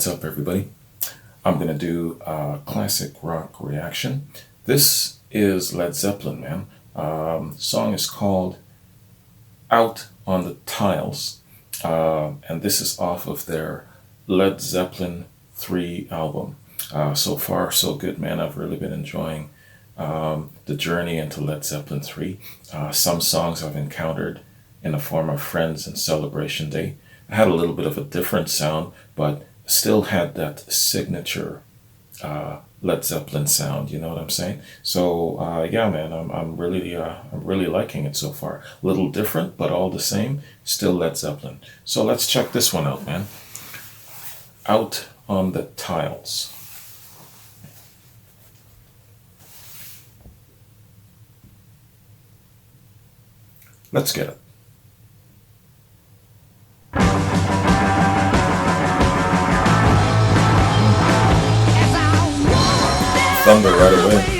what's up, everybody? I'm gonna do a classic rock reaction. This is Led Zeppelin, man. Song is called Out on the Tiles, and this is off of their Led Zeppelin 3 album. So far, so good, man. I've really been enjoying the journey into Led Zeppelin 3. Some songs I've encountered in the form of Friends and Celebration Day. I had a little bit of a different sound, but still had that signature Led Zeppelin sound. You know what I'm saying? So yeah, man, I'm really liking it so far. A little different, but all the same, still Led Zeppelin. So let's check this one out, man. Out on the Tiles. Let's get it. Thunder right away.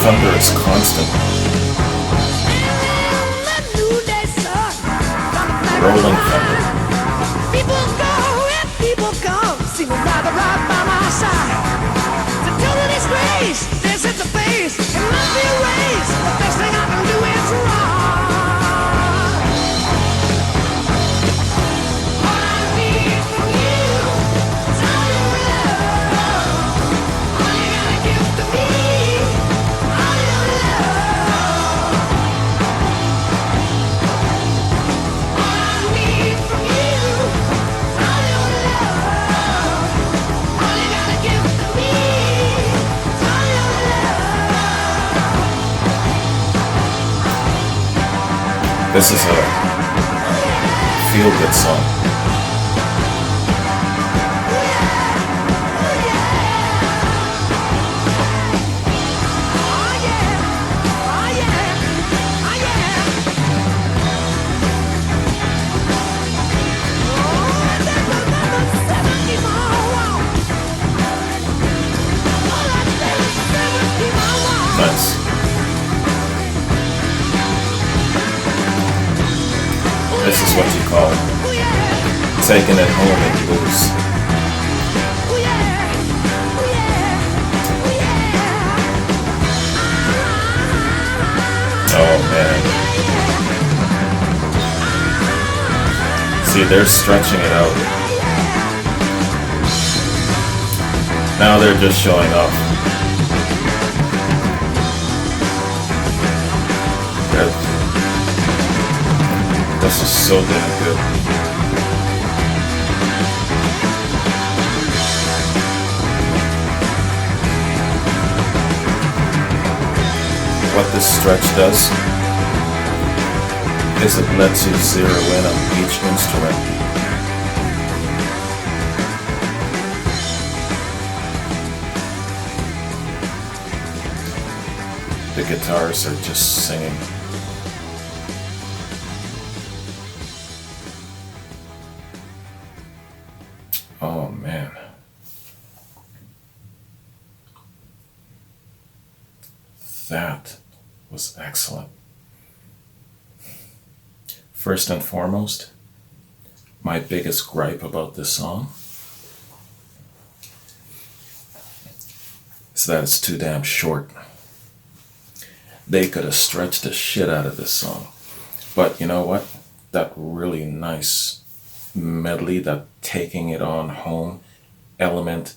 Thunder is constant. Rolling thunder. People go and people come, seem to rather ride by my side. To total disgrace, there's such a face, it must be erased. The best thing I can do is run. All I need from you is all your love. All you gotta give to me. This is a feel-good song. Nice. This is what you call taking it home and blues. Oh man. See, they're stretching it out. Now they're just showing off. This is so damn good. What this stretch does is it lets you zero in on each instrument. The guitars are just singing. Oh man. that was excellent. First and foremost, my biggest gripe about this song is that it's too damn short. They could have stretched the shit out of this song. But you know what? That really nice medley, that taking it on home element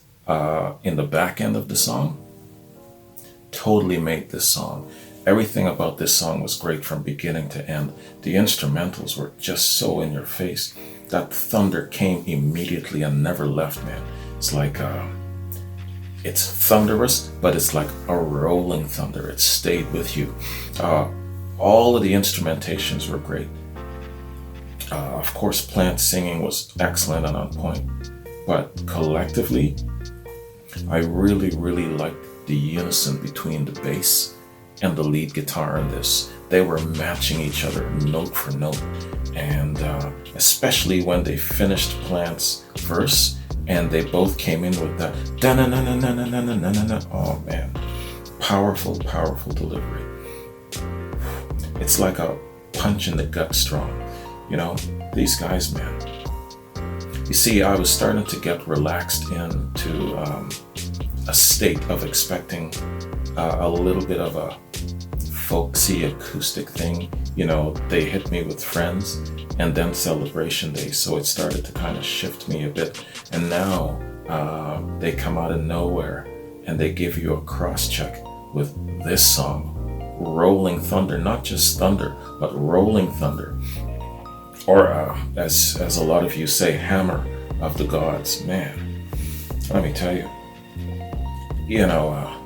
in the back end of the song, totally made this song. Everything about this song was great from beginning to end. The instrumentals were just so in your face. That thunder came immediately and never left, man. It's like, it's thunderous, but it's like a rolling thunder. It stayed with you. All of the instrumentations were great. Of course, Plant singing was excellent and on point. But collectively, I really, really liked the unison between the bass and the lead guitar in this. They were matching each other note for note. And especially when they finished Plant's verse and they both came in with that da-na-na-na-na-na-na-na-na. Oh man, powerful, powerful delivery. It's like a punch in the gut strong. You know, these guys, man. You see, I was starting to get relaxed into a state of expecting a little bit of a folksy acoustic thing. You know, they hit me with Friends and then Celebration Day, so it started to kind of shift me a bit. And now they come out of nowhere and they give you a cross check with this song, Rolling Thunder. Not just thunder, but Rolling Thunder. Or as a lot of you say, Hammer of the Gods. Man, let me tell you, you know,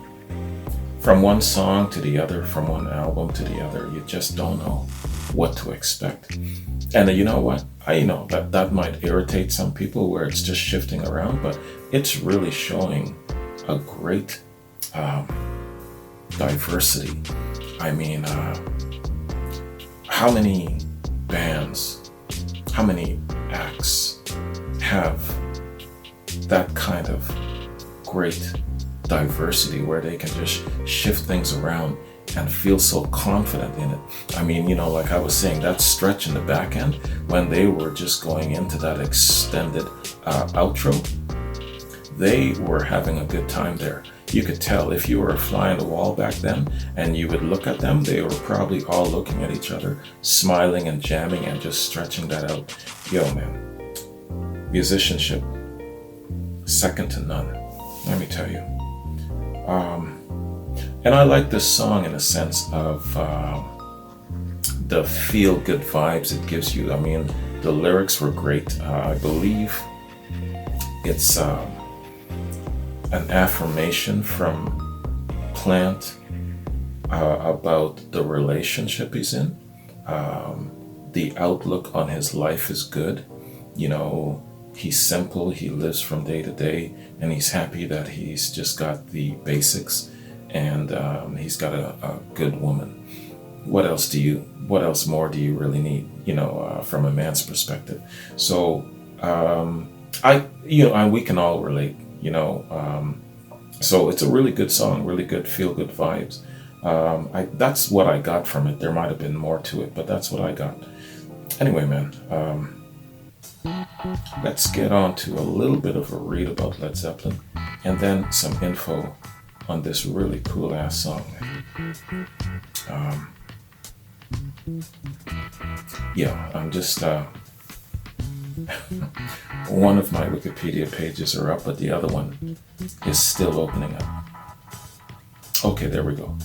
from one song to the other, from one album to the other, you just don't know what to expect. And you know what? I know that might irritate some people where it's just shifting around, but it's really showing a great diversity. I mean, how many bands, how many acts have that kind of great diversity where they can just shift things around and feel so confident in it? I mean, you know, like I was saying, that stretch in the back end when they were just going into that extended outro, they were having a good time there. You could tell if you were a fly on the wall back then and you would look at them, they were probably all looking at each other, smiling and jamming and just stretching that out. Yo, man, musicianship, second to none, let me tell you. And I like this song in a sense of the feel-good vibes it gives you. I mean, the lyrics were great. I believe it's an affirmation from Plant about the relationship he's in. The outlook on his life is good. You know, he's simple, he lives from day to day, and he's happy that he's just got the basics and he's got a good woman. What else more do you really need, you know, from a man's perspective? So we can all relate, you know. So it's a really good song, really good feel-good vibes. That's what I got from it. There might have been more to it, but that's what I got. Anyway, man, let's get on to a little bit of a read about Led Zeppelin and then some info on this really cool ass song. I'm just one of my Wikipedia pages are up, but the other one is still opening up. Okay, there we go.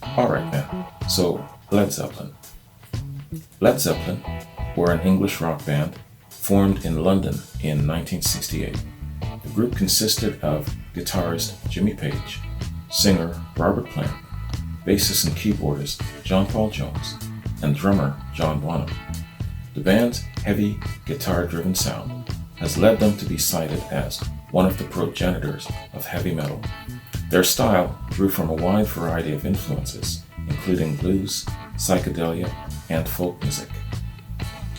Alright, man. So, Led Zeppelin. Led Zeppelin were an English rock band formed in London in 1968. The group consisted of guitarist Jimmy Page, singer Robert Plant, bassist and keyboardist John Paul Jones, and drummer John Bonham. The band's heavy, guitar-driven sound has led them to be cited as one of the progenitors of heavy metal. Their style drew from a wide variety of influences, including blues, psychedelia, and folk music.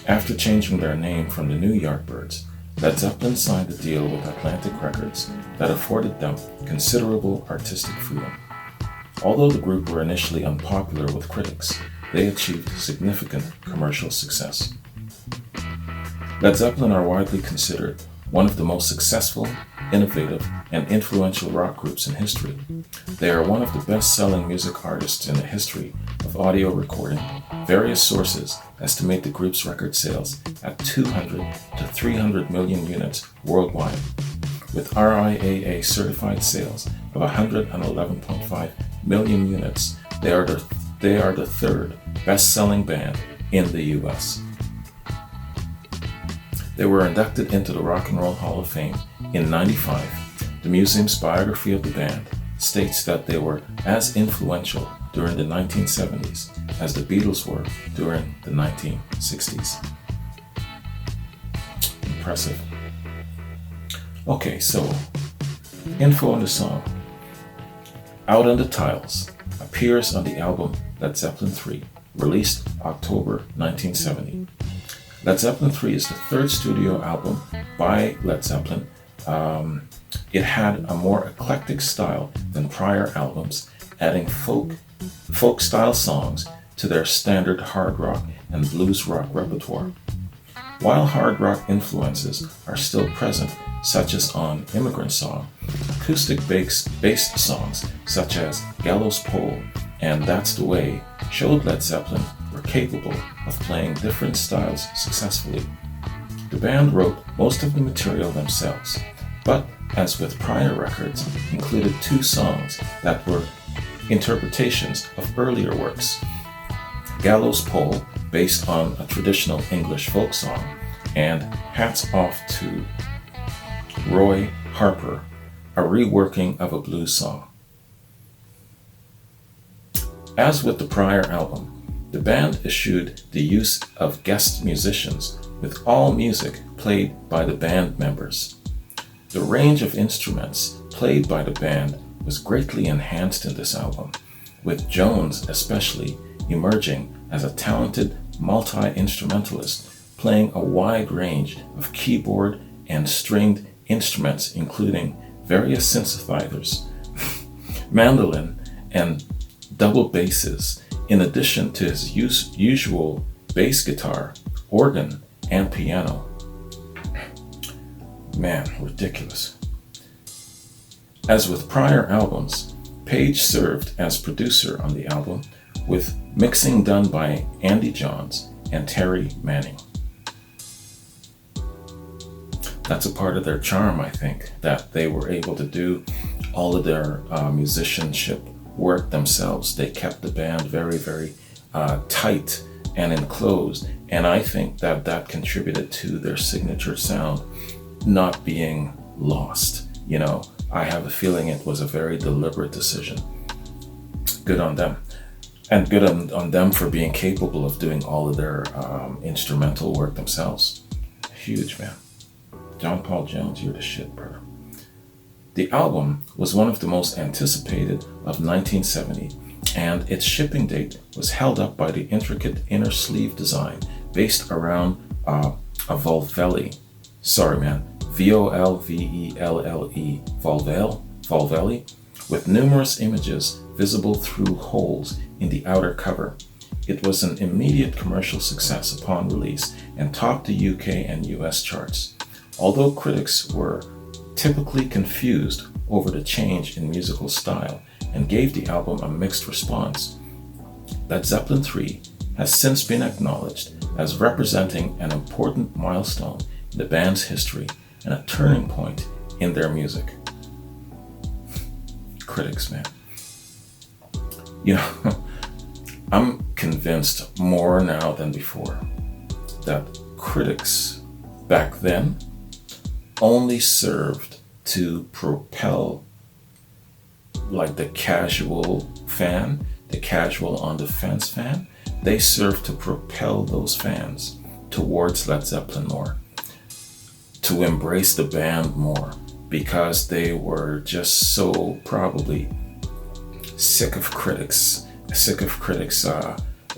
After changing their name from the New Yardbirds, Led Zeppelin signed a deal with Atlantic Records that afforded them considerable artistic freedom. Although the group were initially unpopular with critics, they achieved significant commercial success. Led Zeppelin are widely considered one of the most successful, innovative, and influential rock groups in history. They are one of the best-selling music artists in the history of audio recording. Various sources estimate the group's record sales at 200 to 300 million units worldwide. With RIAA certified sales of 111.5 million units, they are the third best-selling band in the US. They were inducted into the Rock and Roll Hall of Fame in '95. The museum's biography of the band states that they were as influential during the 1970s as the Beatles were during the 1960s. Impressive. Okay, so info on the song. Out on the Tiles appears on the album Led Zeppelin III, released October 1970. Led Zeppelin III is the third studio album by Led Zeppelin. It had a more eclectic style than prior albums, adding folk style songs to their standard hard rock and blues rock repertoire. While hard rock influences are still present, such as on Immigrant Song, acoustic-based songs such as Gallows Pole and That's the Way showed Led Zeppelin were capable of playing different styles successfully. The band wrote most of the material themselves, but as with prior records, included 2 songs that were interpretations of earlier works. Gallows Pole, based on a traditional English folk song, and Hats Off to Roy Harper, a reworking of a blues song. As with the prior album, the band eschewed the use of guest musicians, with all music played by the band members. The range of instruments played by the band was greatly enhanced in this album, with Jones especially emerging as a talented multi-instrumentalist, playing a wide range of keyboard and stringed instruments including various synthesizers, mandolin, and double basses, in addition to his usual bass guitar, organ, and piano. Man, ridiculous. As with prior albums, Page served as producer on the album, with mixing done by Andy Johns and Terry Manning. That's a part of their charm, I think, that they were able to do all of their musicianship work themselves. They kept the band very, very tight and enclosed, and I think that that contributed to their signature sound not being lost. You know, I have a feeling it was a very deliberate decision. Good on them. And good on them for being capable of doing all of their instrumental work themselves. Huge, man. John Paul Jones, you're the shit, brother. The album was one of the most anticipated of 1970, and its shipping date was held up by the intricate inner sleeve design based around a Volvelli. Sorry, man. Volvelle, Volvelli, with numerous images visible through holes in the outer cover. It was an immediate commercial success upon release and topped the UK and US charts. Although critics were typically confused over the change in musical style and gave the album a mixed response, Led Zeppelin III has since been acknowledged as representing an important milestone in the band's history and a turning point in their music. Critics, man. You know, I'm convinced more now than before that critics back then only served to propel like the casual fan, the casual on the fence fan. They served to propel those fans towards Led Zeppelin more, to embrace the band more, because they were just so probably sick of critics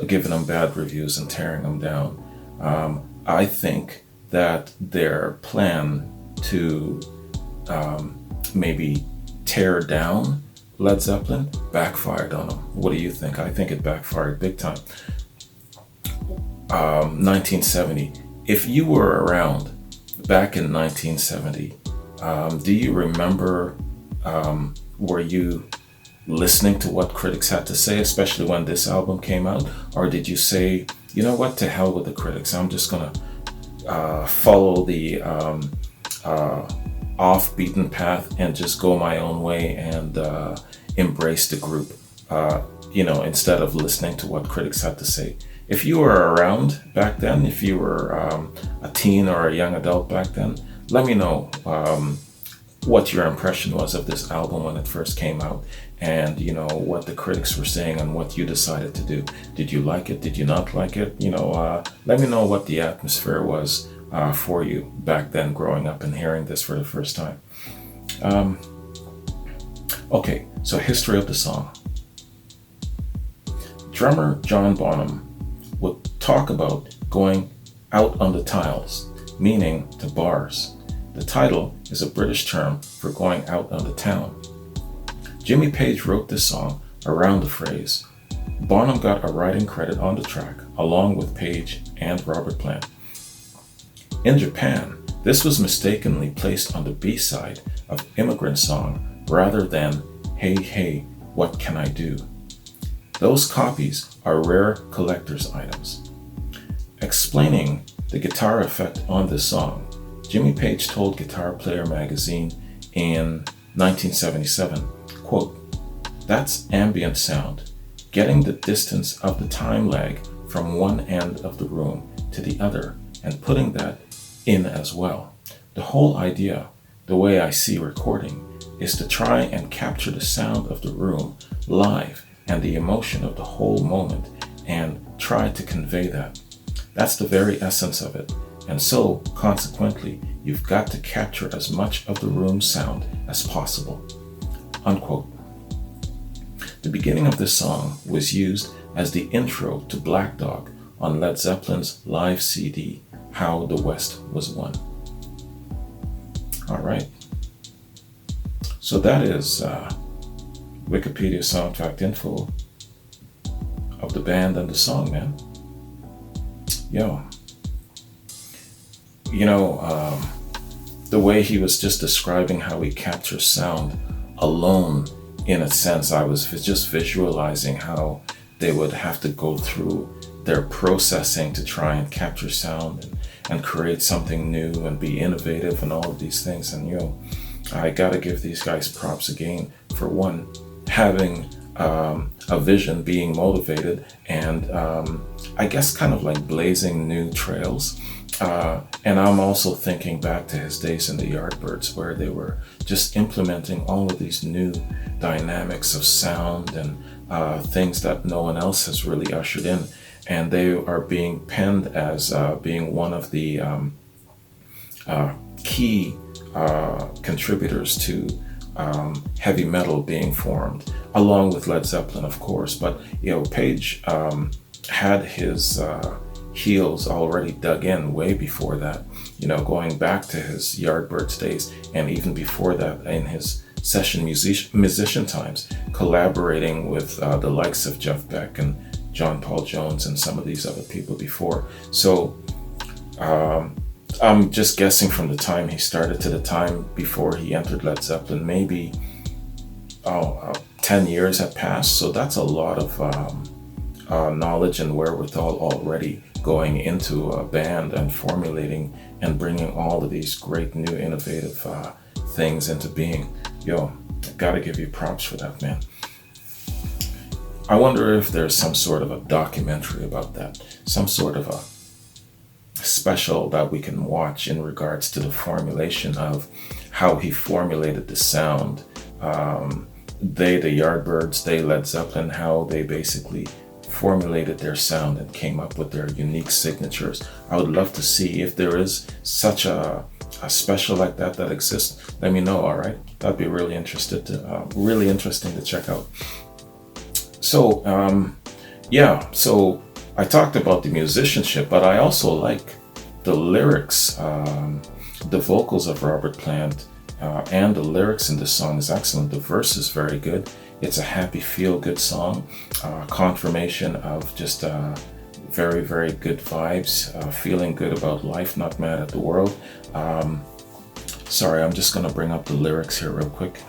giving them bad reviews and tearing them down. I think that their plan to maybe tear down Led Zeppelin backfired on them. What do you think? I think it backfired big time. 1970. If you were around back in 1970, do you remember, were you listening to what critics had to say, especially when this album came out? Or did you say, you know what, to hell with the critics, I'm just gonna follow the off-beaten path and just go my own way and embrace the group, instead of listening to what critics had to say? If you were around back then, if you were a teen or a young adult back then, let me know what your impression was of this album when it first came out, and what the critics were saying and what you decided to do. Did you like it? Did you not like it? Let me know what the atmosphere was for you back then, growing up and hearing this for the first time. Okay, so history of the song. Drummer John Bonham would talk about going out on the tiles, meaning to bars. The title is a British term for going out on the town. Jimmy Page wrote this song around the phrase. Bonham got a writing credit on the track, along with Page and Robert Plant. In Japan, this was mistakenly placed on the B-side of Immigrant Song rather than Hey Hey, What Can I Do? Those copies are rare collector's items. Explaining the guitar effect on this song, Jimmy Page told Guitar Player magazine in 1977, quote, "That's ambient sound, getting the distance of the time lag from one end of the room to the other and putting that in as well. The whole idea, the way I see recording, is to try and capture the sound of the room live and the emotion of the whole moment and try to convey that. That's the very essence of it. And so, consequently, you've got to capture as much of the room sound as possible." Unquote. The beginning of this song was used as the intro to Black Dog on Led Zeppelin's live CD, How the West Was Won. All right. So that is Wikipedia song fact info of the band and the song, man. The way he was just describing how he captures sound alone, in a sense, I was just visualizing how they would have to go through their processing to try and capture sound and create something new and be innovative and all of these things. And I gotta give these guys props again for one, having a vision, being motivated, and I guess kind of like blazing new trails. And I'm also thinking back to his days in the Yardbirds, where they were just implementing all of these new dynamics of sound and things that no one else has really ushered in. And they are being penned as being one of the key contributors to heavy metal being formed, along with Led Zeppelin, of course. But Page had his heels already dug in way before that, going back to his Yardbirds days, and even before that in his session musician times, collaborating with the likes of Jeff Beck and John Paul Jones and some of these other people before. So I'm just guessing from the time he started to the time before he entered Led Zeppelin, maybe 10 years had passed. So that's a lot of knowledge and wherewithal already going into a band and formulating and bringing all of these great new innovative things into being. Gotta give you props for that, man. I wonder if there's some sort of a documentary about that, some sort of a special that we can watch in regards to the formulation of how he formulated the sound. The Yardbirds, Led Zeppelin, how they basically formulated their sound and came up with their unique signatures. I would love to see if there is such a special like that exists. Let me know, all right? That'd be really interesting to check out. So, so I talked about the musicianship, but I also like the lyrics. The vocals of Robert Plant and the lyrics in the song is excellent. The verse is very good. It's a happy, feel-good song, confirmation of just very, very good vibes, feeling good about life, not mad at the world. Sorry, I'm just going to bring up the lyrics here real quick.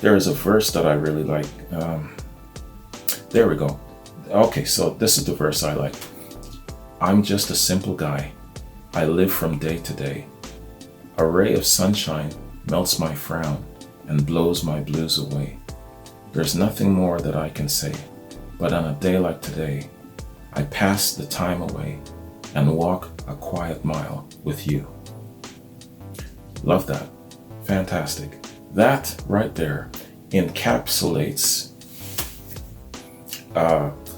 There is a verse that I really like. There we go. Okay, so this is the verse I like. I'm just a simple guy. I live from day to day. A ray of sunshine melts my frown and blows my blues away. There's nothing more that I can say, but on a day like today, I pass the time away and walk a quiet mile with you. Love that. Fantastic. That right there encapsulates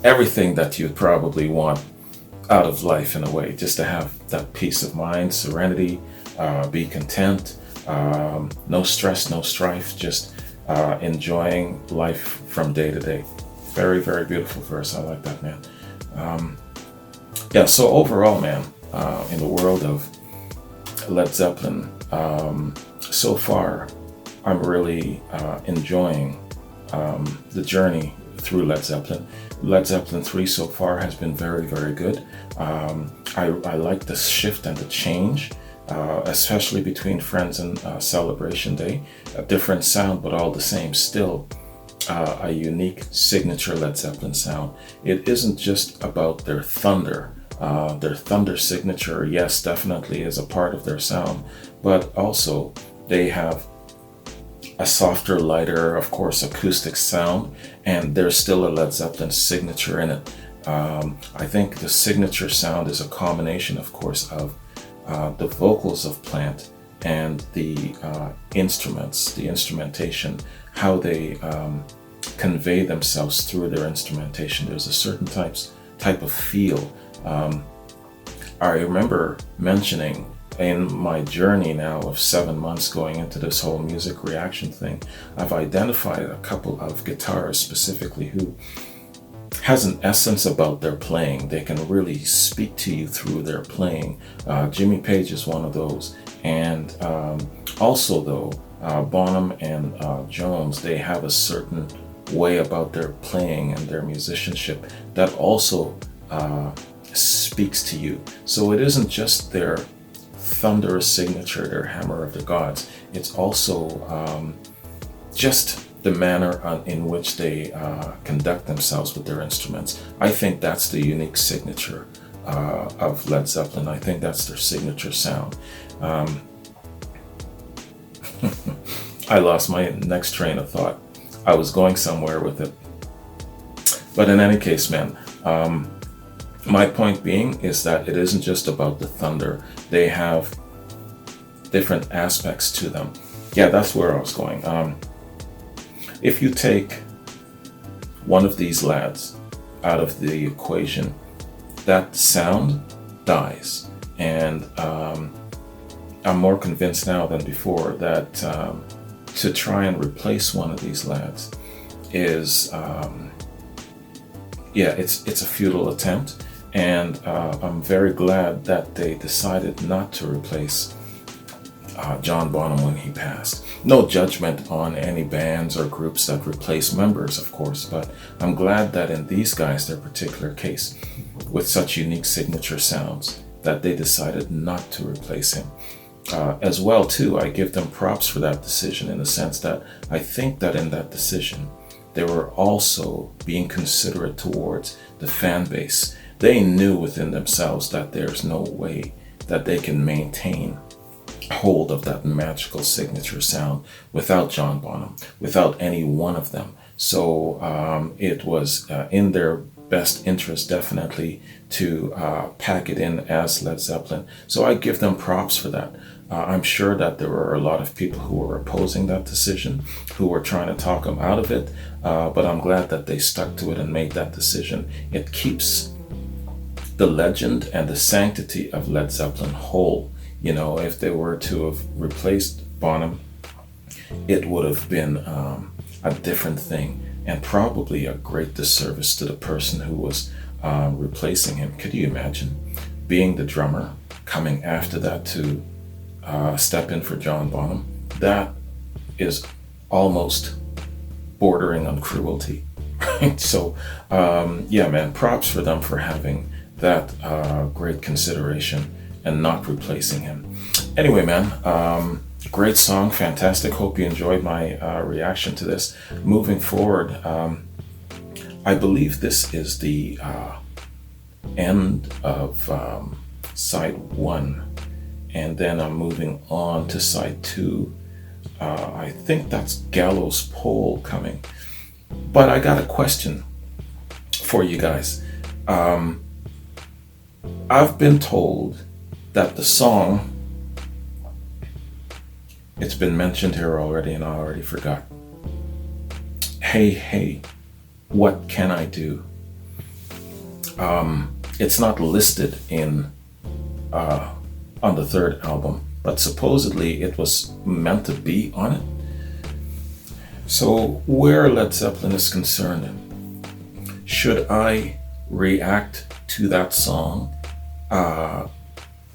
everything that you'd probably want out of life in a way, just to have that peace of mind, serenity, be content, no stress, no strife, just enjoying life from day to day. Very, very beautiful verse. I like that, man. Yeah, so overall, man, in the world of Led Zeppelin, so far, I'm really enjoying the journey through Led Zeppelin. Led Zeppelin 3 so far has been very, very good. I like the shift and the change, especially between Friends and Celebration Day. A different sound, but all the same, still a unique signature Led Zeppelin sound. It isn't just about their thunder. Their thunder signature, yes, definitely is a part of their sound, but also they have a softer, lighter, of course, acoustic sound, and there's still a Led Zeppelin signature in it. I think the signature sound is a combination, of course, of the vocals of Plant and the instruments, the instrumentation, how they convey themselves through their instrumentation. There's a certain type of feel. I remember mentioning in my journey now of 7 months going into this whole music reaction thing, I've identified a couple of guitarists specifically who has an essence about their playing. They can really speak to you through their playing. Jimmy Page is one of those. And also though, Bonham and Jones, they have a certain way about their playing and their musicianship that also speaks to you. So it isn't just their thunderous signature, their hammer of the gods. It's also just the manner in which they conduct themselves with their instruments. I think that's the unique signature of Led Zeppelin. I think that's their signature sound. I lost my next train of thought. I was going somewhere with it. But in any case, man, my point being is that it isn't just about the thunder. They have different aspects to them. Yeah, that's where I was going. If you take one of these lads out of the equation, that sound dies. And I'm more convinced now than before that to try and replace one of these lads is, it's a futile attempt. And I'm very glad that they decided not to replace John Bonham when he passed. No judgment on any bands or groups that replace members, of course, but I'm glad that in these guys, their particular case, with such unique signature sounds, that they decided not to replace him. As well, too, I give them props for that decision in the sense that I think that in that decision, they were also being considerate towards the fan base. They knew within themselves that there's no way that they can maintain hold of that magical signature sound without John Bonham, without any one of them. So it was in their best interest, definitely, to pack it in as Led Zeppelin. So I give them props for that. I'm sure that there were a lot of people who were opposing that decision, who were trying to talk them out of it, but I'm glad that they stuck to it and made that decision. It keeps the legend and the sanctity of Led Zeppelin whole. You know, if they were to have replaced Bonham, it would have been a different thing and probably a great disservice to the person who was replacing him. Could you imagine being the drummer, coming after that to step in for John Bonham? That is almost bordering on cruelty. Right? So, yeah, man, props for them for having that great consideration and not replacing him. Anyway, man, great song, fantastic. Hope you enjoyed my reaction to this. Moving forward, I believe this is the end of side one, and then I'm moving on to side two. I think that's Gallows Pole coming. But I got a question for you guys. I've been told that the song, it's been mentioned here already and I already forgot. Hey, hey, what can I do? It's not listed in on the third album, but supposedly it was meant to be on it. So where Led Zeppelin is concerned, should I react to that song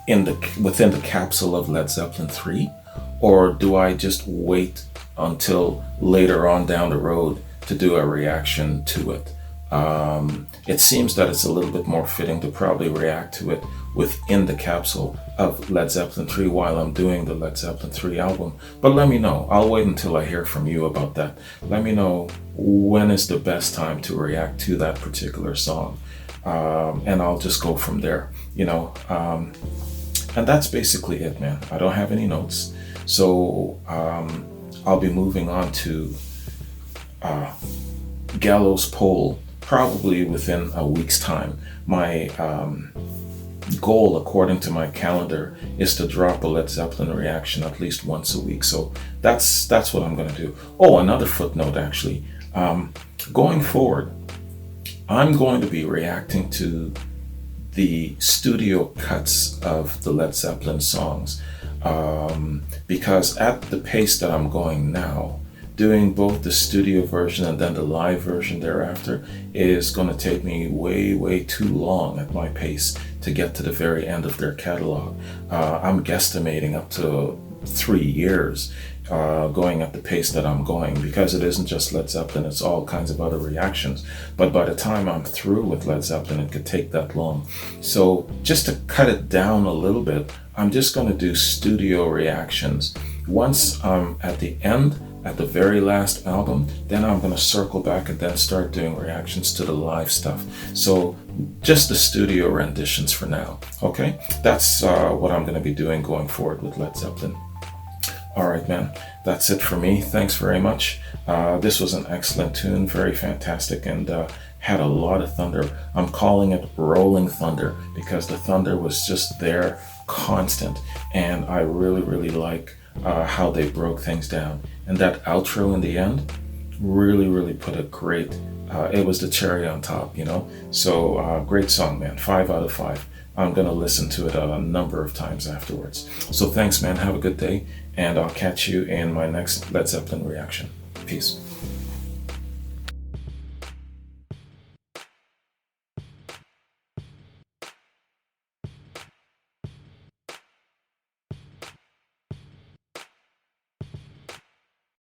within the capsule of Led Zeppelin 3, or do I just wait until later on down the road to do a reaction to it? It seems that it's a little bit more fitting to probably react to it within the capsule of Led Zeppelin 3 while I'm doing the Led Zeppelin 3 album. But let me know. I'll wait until I hear from you about that. Let me know when is the best time to react to that particular song. And I'll just go from there, you know. And that's basically it, man. I don't have any notes. So I'll be moving on to Gallows Pole probably within a week's time. My goal, according to my calendar, is to drop a Led Zeppelin reaction at least once a week. So that's what I'm going to do. Oh, another footnote actually. Going forward, I'm going to be reacting to the studio cuts of the Led Zeppelin songs because at the pace that I'm going now, doing both the studio version and then the live version thereafter is going to take me way too long at my pace to get to the very end of their catalog. I'm guesstimating up to 3 years going at the pace that I'm going, because it isn't just Led Zeppelin, it's all kinds of other reactions. But by the time I'm through with Led Zeppelin, it could take that long. So just to cut it down a little bit, I'm just going to do studio reactions. Once I'm at the end, at the very last album, then I'm going to circle back and then start doing reactions to the live stuff. So just the studio renditions for now. Okay, that's what I'm going to be doing going forward with Led Zeppelin. All right, man, that's it for me. Thanks very much. This was an excellent tune, very fantastic, and had a lot of thunder. I'm calling it rolling thunder because the thunder was just there, constant, and I really like how they broke things down. And that outro in the end really put a great, it was the cherry on top, you know? So great song, man, 5 out of 5. I'm going to listen to it a number of times afterwards. So thanks, man. Have a good day. And I'll catch you in my next Led Zeppelin reaction. Peace.